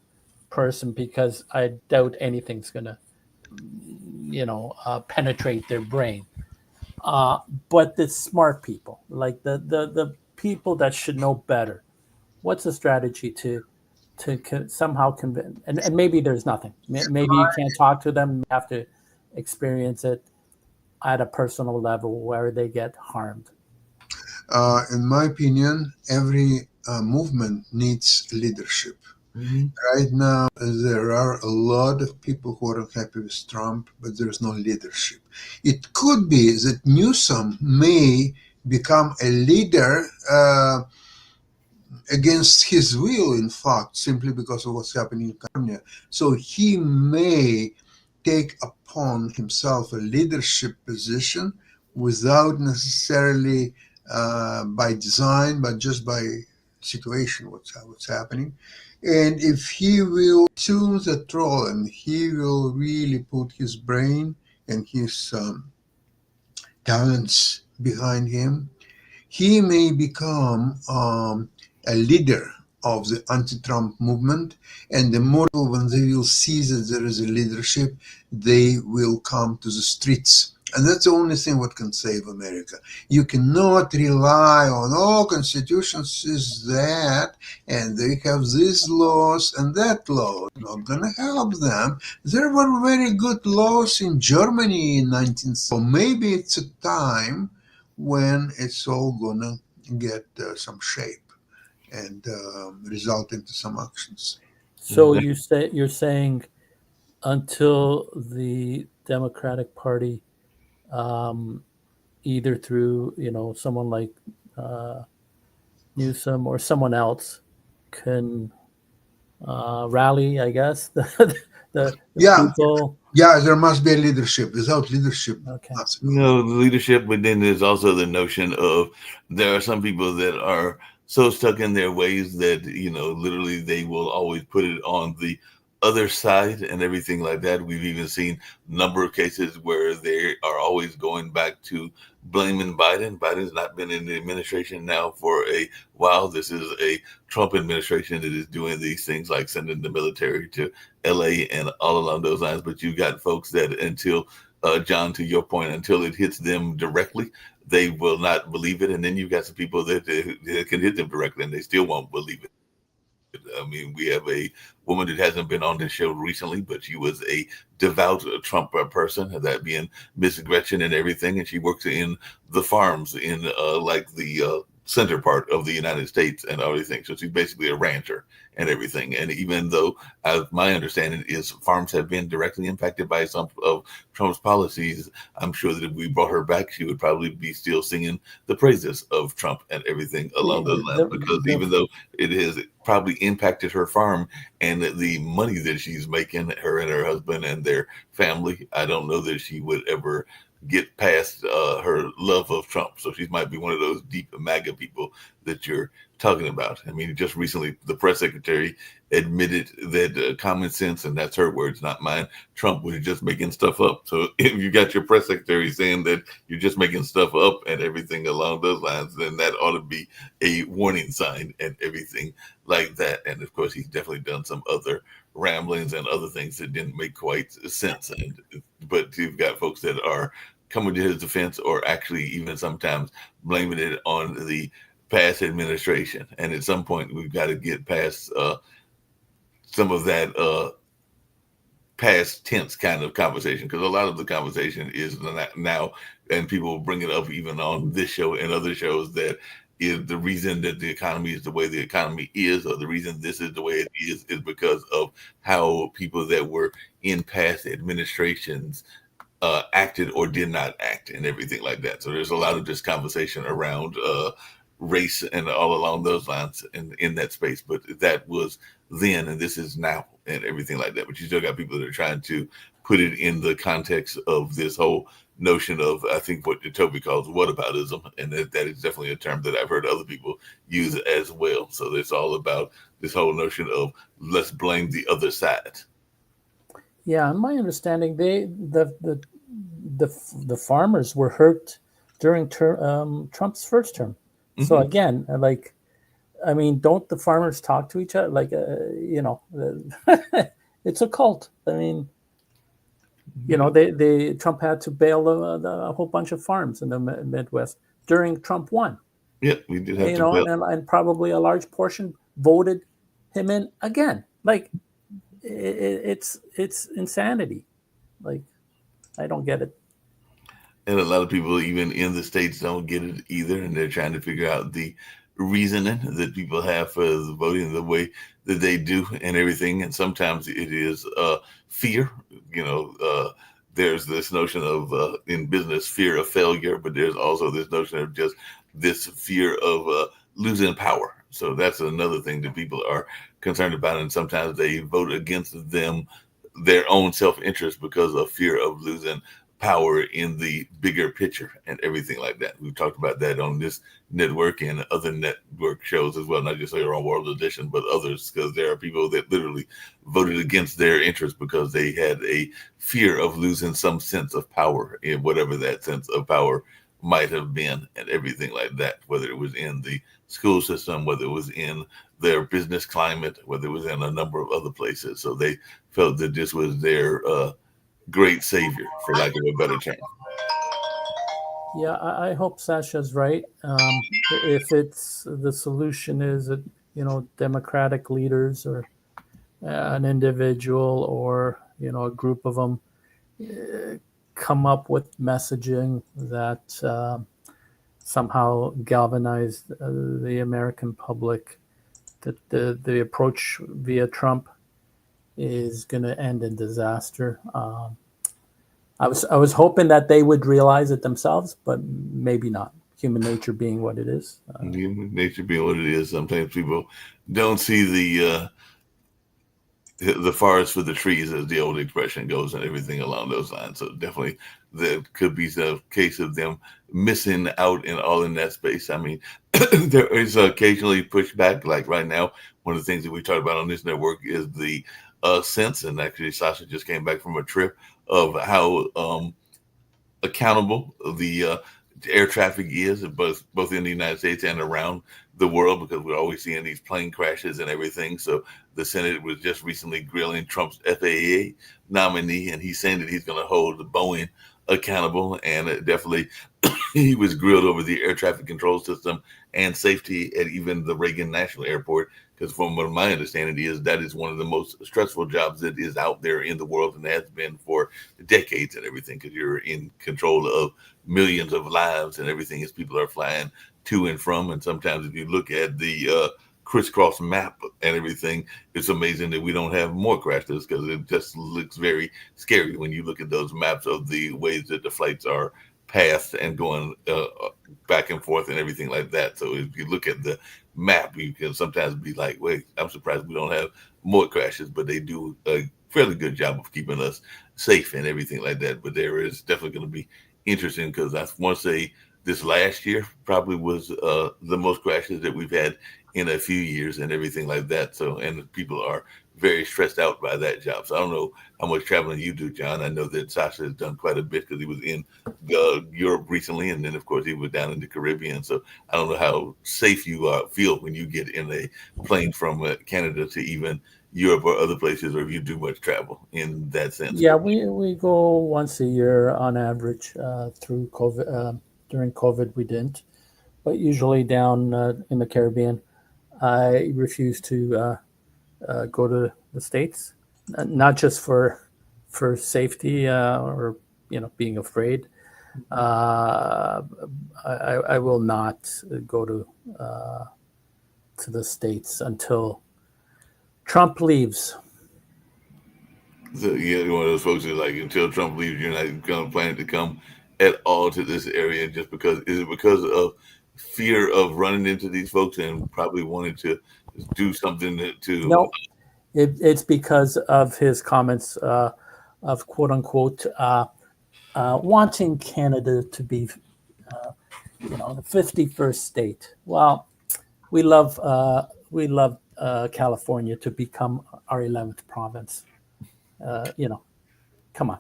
person, because I doubt anything's going to, penetrate their brain. But the smart people, like the people that should know better, what's the strategy to somehow convince, and maybe there's nothing. Maybe you can't talk to them. You have to experience it at a personal level where they get harmed. In my opinion, every movement needs leadership. Right now, there are a lot of people who are unhappy with Trump, but there's no leadership. It could be that Newsom may become a leader against his will, in fact, simply because of what's happening in California. So he may take upon himself a leadership position without necessarily by design, but just by situation, what's happening. And if he will tune the troll and he will really put his brain and his talents behind him, he may become a leader of the anti-Trump movement. And the more when they will see that there is a leadership, they will come to the streets. And that's the only thing what can save America. You cannot rely on, Constitution says that, and they have these laws and that law. Not going to help them. There were very good laws in Germany in 19th. So maybe it's a time when it's all going to get some shape and result into some actions. So you're saying until the Democratic Party, either through someone like Newsom or someone else, can rally, I guess, the people. Yeah, there must be a leadership. Without leadership, okay. The leadership, but then there's also the notion of there are some people that are so stuck in their ways that literally they will always put it on the other side and everything like that. We've even seen a number of cases where they are always going back to blaming Biden. Biden's not been in the administration now for a while. This is a Trump administration that is doing these things like sending the military to LA and all along those lines. But you got folks that until, John, to your point, until it hits them directly, they will not believe it. And then you've got some people that can hit them directly and they still won't believe it. I mean, we have a woman that hasn't been on this show recently, but she was a devout Trump person, that being Miss Gretchen and everything. And she works in the farms in like the center part of the United States and everything. So she's basically a rancher and everything. And even though, my understanding is, farms have been directly impacted by some of Trump's policies, I'm sure that if we brought her back, she would probably be still singing the praises of Trump and everything along those lines. Because even though it has probably impacted her farm and the money that she's making, her and her husband and their family, I don't know that she would ever get past her love of Trump. So she might be one of those deep MAGA people that you're talking about. I mean, just recently, the press secretary admitted that common sense, and that's her words, not mine, Trump was just making stuff up. So if you got your press secretary saying that you're just making stuff up and everything along those lines, then that ought to be a warning sign and everything like that. And of course, he's definitely done some other ramblings and other things that didn't make quite sense. But you've got folks that are coming to his defense, or actually even sometimes blaming it on the past administration. And at some point, we've got to get past some of that past tense kind of conversation, because a lot of the conversation is now, and people bring it up even on this show and other shows, that is the reason that the economy is the way the economy is, or the reason this is the way it is because of how people that were in past administrations acted or did not act and everything like that. So there's a lot of this conversation around race and all along those lines in that space. But that was then, and this is now, and everything like that. But you still got people that are trying to put it in the context of this whole notion of, I think, what Toby calls whataboutism. And that is definitely a term that I've heard other people use as well. So it's all about this whole notion of let's blame the other side. Yeah, in my understanding, the farmers were hurt during Trump's first term. Mm-hmm. So again, like, I mean, don't the farmers talk to each other? Like, it's a cult. I mean, Trump had to bail a whole bunch of farms in the Midwest during Trump 1. Yeah, we did have to bail. And probably a large portion voted him in again. Like, it's insanity. Like, I don't get it. And a lot of people, even in the States, don't get it either. And they're trying to figure out the reasoning that people have for the voting the way that they do and everything. And sometimes it is fear. There's this notion of, in business, fear of failure, but there's also this notion of just this fear of losing power. So that's another thing that people are concerned about. And sometimes they vote against their own self-interest because of fear of losing power in the bigger picture and everything like that. We've talked about that on this network and other network shows as well, not just here on World Edition, but others, because there are people that literally voted against their interests because they had a fear of losing some sense of power in whatever that sense of power might have been and everything like that, whether it was in the school system, whether it was in their business climate, whether it was in a number of other places. So they felt that this was their great savior, for lack of a better term. Yeah, I hope Sasha's right. If it's the solution is that, democratic leaders or an individual or, a group of them come up with messaging that somehow galvanize the American public, that the approach via Trump is going to end in disaster. I was hoping that they would realize it themselves, but maybe not. Human nature being what it is. Human nature being what it is. Sometimes people don't see the forest for the trees, as the old expression goes, and everything along those lines. So definitely there could be a case of them missing out and all in that space. I mean, there is occasionally pushback. Like right now, one of the things that we talked about on this network is the sense, and actually Sasha just came back from a trip, of how accountable the air traffic is, both in the United States and around the world, because we're always seeing these plane crashes and everything. So the Senate was just recently grilling Trump's FAA nominee, and he's saying that he's going to hold Boeing accountable. And definitely he was grilled over the air traffic control system and safety at even the Reagan National Airport, because from what my understanding is, that is one of the most stressful jobs that is out there in the world, and has been for decades and everything, because you're in control of millions of lives and everything as people are flying to and from. And sometimes if you look at the crisscross map and everything, it's amazing that we don't have more crashes, because it just looks very scary when you look at those maps of the ways that the flights are passed and going back and forth and everything like that. So if you look at the map, you can sometimes be like, wait, I'm surprised we don't have more crashes, but they do a fairly good job of keeping us safe and everything like that. But there is definitely going to be interesting, because I want to say this last year probably was the most crashes that we've had in a few years and everything like that. So, and people are very stressed out by that job. So I don't know how much traveling you do, John. I know that Sasha has done quite a bit, because he was in Europe recently, and then of course he was down in the Caribbean. So I don't know how safe you feel when you get in a plane from Canada to even Europe or other places, or if you do much travel in that sense. Yeah, we go once a year on average through COVID. During COVID, we didn't, but usually down in the Caribbean, I refuse to go to the States, not just for safety or being afraid. I will not go to the States until Trump leaves. So yeah, one of those folks is like, until Trump leaves, you're not going to plan to come at all to this area, just because, is it because of fear of running into these folks and probably wanting to do something to No, it's because of his comments of quote unquote wanting Canada to be the 51st state. Well, we love California to become our 11th province. Come on.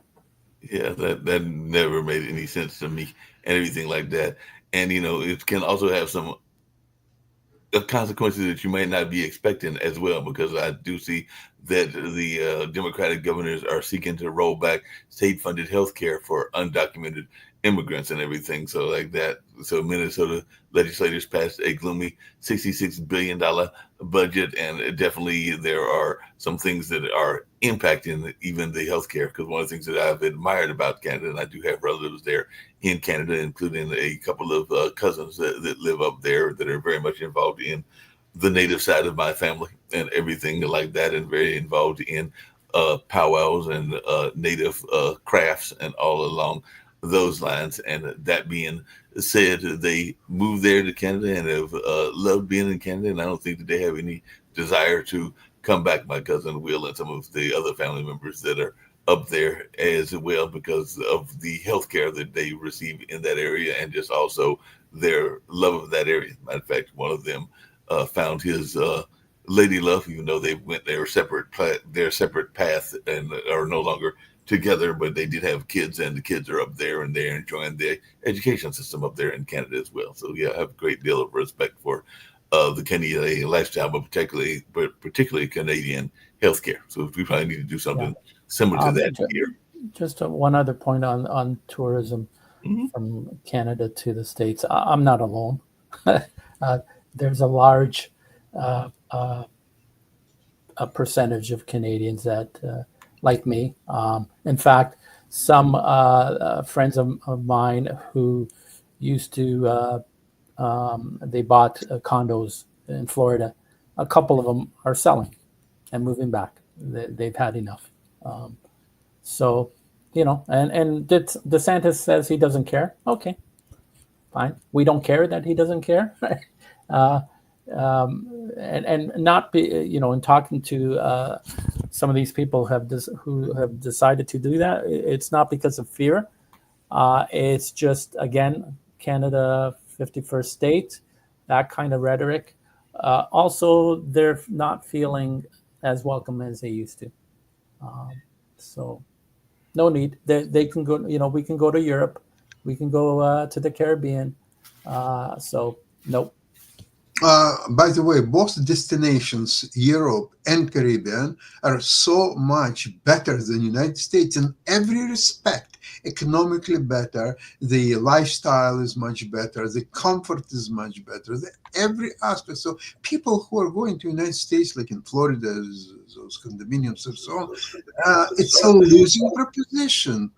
Yeah, that never made any sense to me and everything like that. And it can also have some consequences that you might not be expecting as well, because I do see that the Democratic governors are seeking to roll back state-funded health care for undocumented immigrants and everything. So like that. So Minnesota legislators passed a gloomy $66 billion budget, and definitely there are some things that are impacting even the healthcare. Because one of the things that I've admired about Canada, and I do have relatives there in Canada, including a couple of cousins that live up there that are very much involved in the native side of my family and everything like that, and very involved in powwows and native crafts and all along those lines. And that being said, they moved there to Canada and have loved being in Canada, and I don't think that they have any desire to come back. My cousin Will and some of the other family members that are up there as well, because of the health care that they receive in that area, and just also their love of that area. Matter of fact, one of them found his lady love, even though they went their separate paths and are no longer together, but they did have kids, and the kids are up there, and they're enjoying the education system up there in Canada as well. So yeah, I have a great deal of respect for the Canadian lifestyle, but particularly Canadian healthcare. So we probably need to do something similar to that here. Just one other point on tourism from Canada to the States. I'm not alone. There's a large a percentage of Canadians that like me. In fact, some friends of mine who used to they bought condos in Florida. A couple of them are selling and moving back. They've had enough. So, and DeSantis says he doesn't care. Okay, fine. We don't care that he doesn't care. And not be, in talking to some of these people who have decided to do that, it's not because of fear. It's just, again, Canada, 51st state, that kind of rhetoric. Also, they're not feeling as welcome as they used to. So no need. They can go, we can go to Europe. We can go to the Caribbean. So nope. By the way, both destinations, Europe and Caribbean, are so much better than United States in every respect. Economically better, the lifestyle is much better, the comfort is much better, every aspect. So people who are going to United States, like in Florida, those condominiums and so on, it's a losing proposition.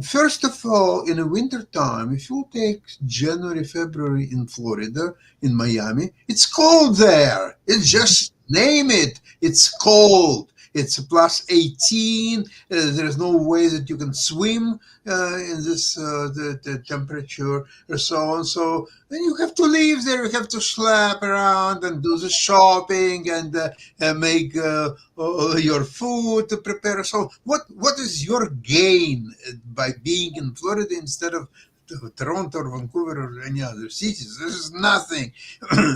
First of all, in the winter time, if you take January, February in Florida, in Miami, it's cold there. It's just name it. It's cold. It's plus 18. There's no way that you can swim in this the temperature or so on. So then you have to leave there. You have to schlep around and do the shopping and make your food to prepare. So what is your gain by being in Florida instead of Toronto or Vancouver or any other cities? There's nothing.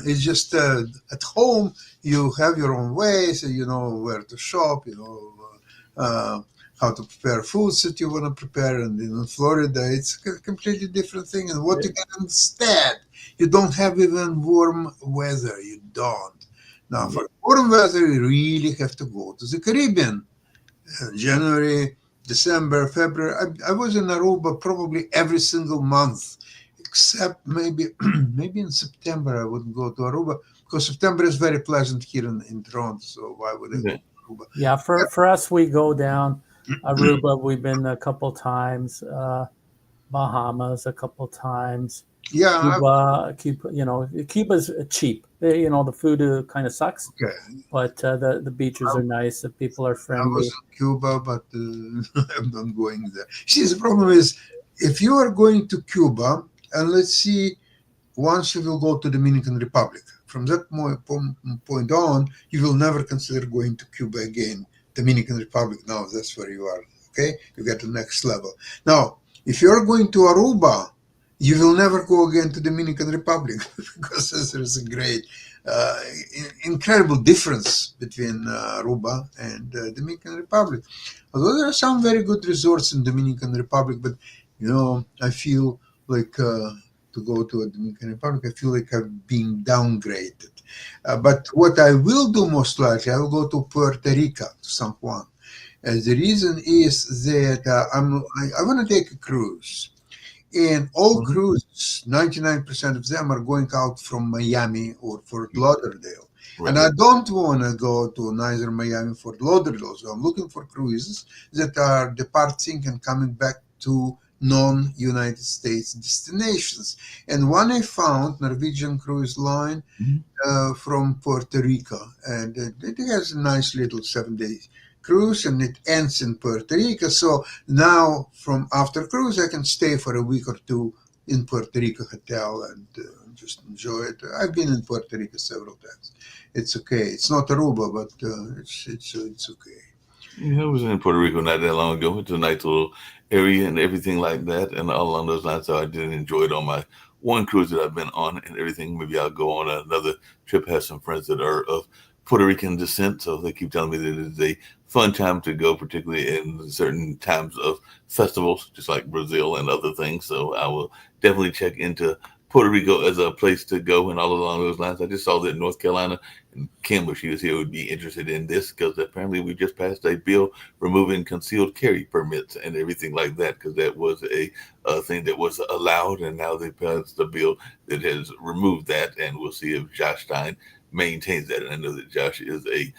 It's just at home you have your own ways. You know where to shop. You know how to prepare foods that you want to prepare. And in Florida, it's a completely different thing. And what you get instead, you don't have even warm weather. You don't. Now, for warm weather, you really have to go to the Caribbean. January, December, February. I was in Aruba probably every single month, except maybe in September I wouldn't go to Aruba because September is very pleasant here in Toronto. So why would I go to Aruba? Yeah, for us, we go down Aruba. We've been a couple times. Bahamas a couple times. Yeah, Cuba's cheap. The food kind of sucks, okay. but the beaches are nice. The people are I friendly. was in Cuba, but I'm not going there. See, the problem is if you are going to Cuba, and let's see, once you will go to Dominican Republic, from that point on, you will never consider going to Cuba again. Dominican Republic, now that's where you are. Okay, you get the next level. Now, if you're going to Aruba, you will never go again to Dominican Republic because there's a great, incredible difference between Aruba and Dominican Republic. Although there are some very good resorts in Dominican Republic, but I feel like to go to a Dominican Republic, I feel like I'm being downgraded. But what I will do most likely, I will go to Puerto Rico, to San Juan. The reason is that I want to take a cruise. And all cruises, 99% of them are going out from Miami or Fort Lauderdale. Right. And I don't want to go to neither Miami or Fort Lauderdale. So I'm looking for cruises that are departing and coming back to non-United States destinations. And one I found, Norwegian Cruise Line from Puerto Rico. And it has a nice little 7-day cruise, and it ends in Puerto Rico. So now from after cruise, I can stay for a week or two in Puerto Rico hotel and just enjoy it. I've been in Puerto Rico several times. It's okay. It's not Aruba, but it's okay. Yeah, I was in Puerto Rico not that long ago. It's a nice little area and everything like that, and all along those lines. So I did enjoy it on my one cruise that I've been on and everything. Maybe I'll go on another trip. Have some friends that are of Puerto Rican descent, so they keep telling me that it's a fun time to go, particularly in certain times of festivals, just like Brazil and other things. So I will definitely check into Puerto Rico as a place to go and all along those lines. I just saw that North Carolina, and Kim, if she was here, would be interested in this because apparently we just passed a bill removing concealed carry permits and everything like that because that was a thing that was allowed, and now they passed a bill that has removed that, and we'll see if Josh Stein maintains that. And I know that Josh is a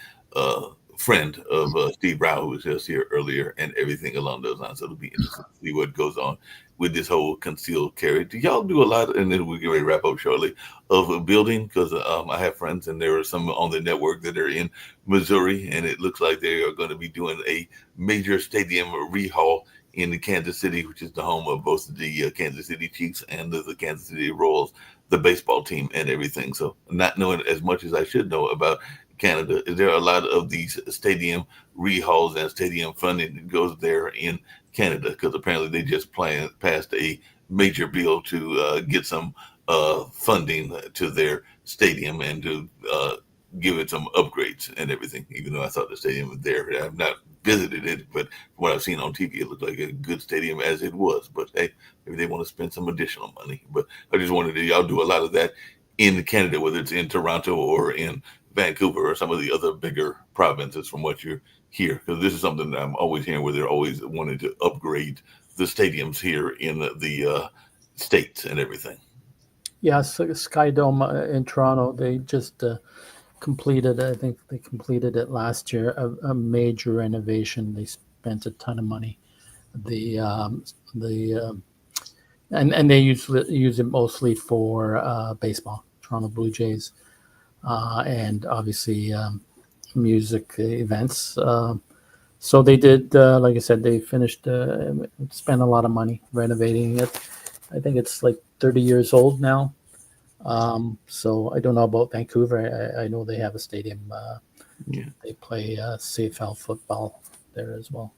friend of Steve Brown, who was just here earlier, and everything along those lines. So it'll be interesting to see what goes on with this whole concealed carry. Do y'all do a lot, and then we'll get ready to wrap up shortly, of building? Because I have friends, and there are some on the network that are in Missouri, and it looks like they are going to be doing a major stadium rehaul in Kansas City, which is the home of both the Kansas City Chiefs and the Kansas City Royals, the baseball team and everything. So not knowing as much as I should know about Canada, there are a lot of these stadium rehauls and stadium funding that goes there in Canada because apparently they just passed a major bill to get some funding to their stadium and to give it some upgrades and everything, even though I thought the stadium was there. I've not visited it, but from what I've seen on TV, it looked like a good stadium as it was. But hey, maybe they want to spend some additional money. But I just wondered, do y'all do a lot of that in Canada, whether it's in Toronto or in Vancouver or some of the other bigger provinces from what you hear? Because this is something that I'm always hearing where they're always wanting to upgrade the stadiums here in the States and everything. Yeah, so Sky Dome in Toronto, they just completed, I think they completed it last year, a major renovation. They spent a ton of money the and they use it mostly for baseball, Toronto Blue Jays, and obviously music events. So they did, like I said, they finished, spent a lot of money renovating it. I think it's like 30 years old now. So I don't know about Vancouver. I know they have a stadium. Yeah. They play CFL football there as well.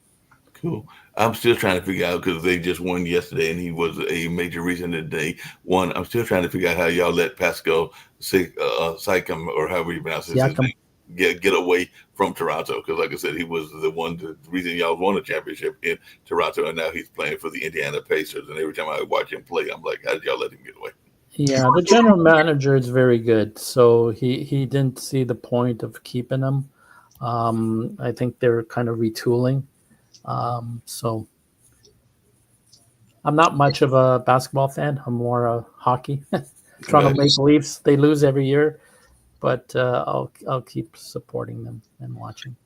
Cool. I'm still trying to figure out because they just won yesterday, and he was a major reason that they won. I'm still trying to figure out how y'all let Pascal Siakam, or however you pronounce his name, get away from Toronto. Because, like I said, he was the reason y'all won a championship in Toronto, and now he's playing for the Indiana Pacers. And every time I watch him play, I'm like, how did y'all let him get away? Yeah, the general manager is very good, so he didn't see the point of keeping him. I think they're kind of retooling. So I'm not much of a basketball fan. I'm more a hockey. Toronto Maple Leafs, they lose every year, but I'll keep supporting them and watching.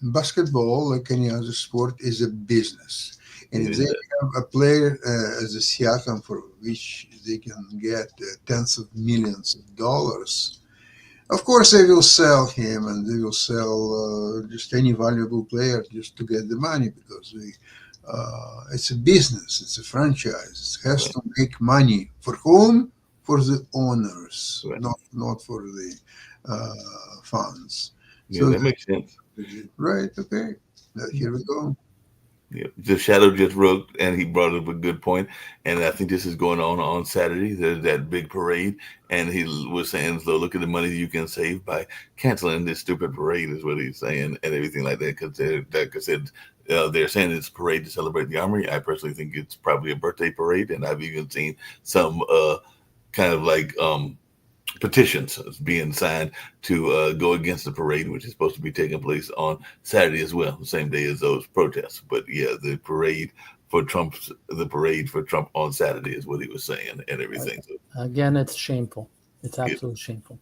Basketball, like any other sport, is a business. And if they have a player as a Siakam for which they can get tens of millions of dollars, of course they will sell him, and they will sell just any valuable player just to get the money, because it's a business, it's a franchise. It has to make money. For whom? For the owners, not for the fans. Yeah, so that makes sense. Right, okay. Here we go. Yeah, the shadow just broke, and he brought up a good point. And I think this is going on Saturday. There's that big parade, and he was saying, "So look at the money you can save by canceling this stupid parade," is what he's saying, and everything like that. Because they're saying it's a parade to celebrate the Armory. I personally think it's probably a birthday parade, and I've even seen some kind of like petitions being signed to go against the parade, which is supposed to be taking place on Saturday as well, the same day as those protests. But yeah, the parade for Trump on Saturday is what he was saying, and everything. So, again, it's shameful. It's absolutely shameful.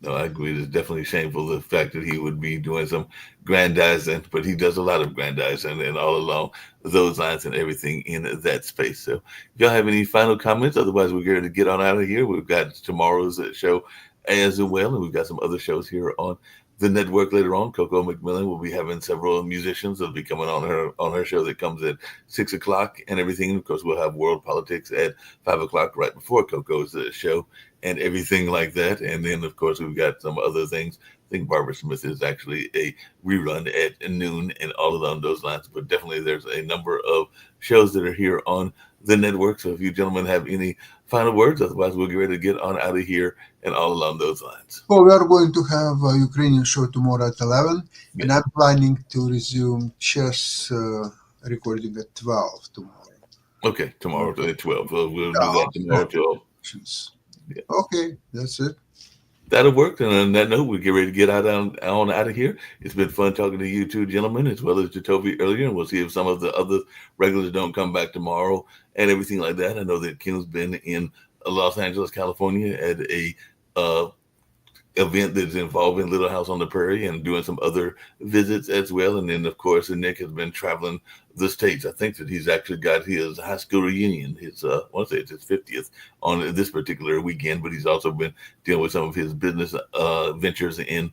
No, I agree. It's definitely shameful, the fact that he would be doing some grandizing, but he does a lot of grandizing and all along those lines and everything in that space. So if y'all have any final comments, otherwise we're going to get on out of here. We've got tomorrow's show as well, and we've got some other shows here on the network later on. Coco McMillan will be having several musicians that'll be coming on her show that comes at 6 o'clock and everything. Of course, we'll have world politics at 5 o'clock right before Coco's show and everything like that. And then, of course, we've got some other things. I think Barbara Smith is actually a rerun at noon and all along those lines. But definitely there's a number of shows that are here on the network. So if you gentlemen have any final words, otherwise we'll get ready to get on out of here and all along those lines. Well, we are going to have a Ukrainian show tomorrow at 11, and I'm planning to resume chess recording at 12 tomorrow. Okay, tomorrow at 12. We'll do that tomorrow at 12. Yeah. Okay, that's it. That'll work. And on that note, we get ready to get on out of here. It's been fun talking to you two gentlemen, as well as to Toby earlier. And we'll see if some of the other regulars don't come back tomorrow and everything like that. I know that Kim's been in Los Angeles, California at a event that's involving Little House on the Prairie and doing some other visits as well. And then, of course, Nick has been traveling the States. I think that he's actually got his high school reunion, I want to say it's his 50th on this particular weekend, but he's also been dealing with some of his business ventures in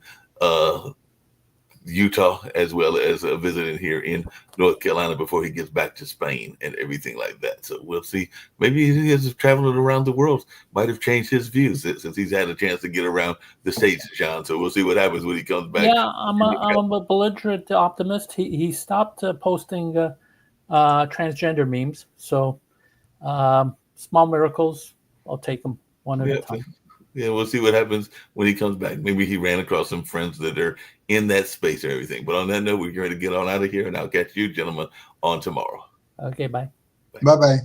Utah, as well as visiting here in North Carolina before he gets back to Spain and everything like that. So we'll see. Maybe he has traveled around the world, might have changed his views since he's had a chance to get around the States, John. So we'll see what happens when he comes back. Yeah, I'm a belligerent optimist. He stopped posting transgender memes. So small miracles, I'll take them one at a time. Yeah, we'll see what happens when he comes back. Maybe he ran across some friends that are in that space or everything. But on that note, we're going to get on out of here, and I'll catch you gentlemen on tomorrow. Okay, bye. Bye-bye.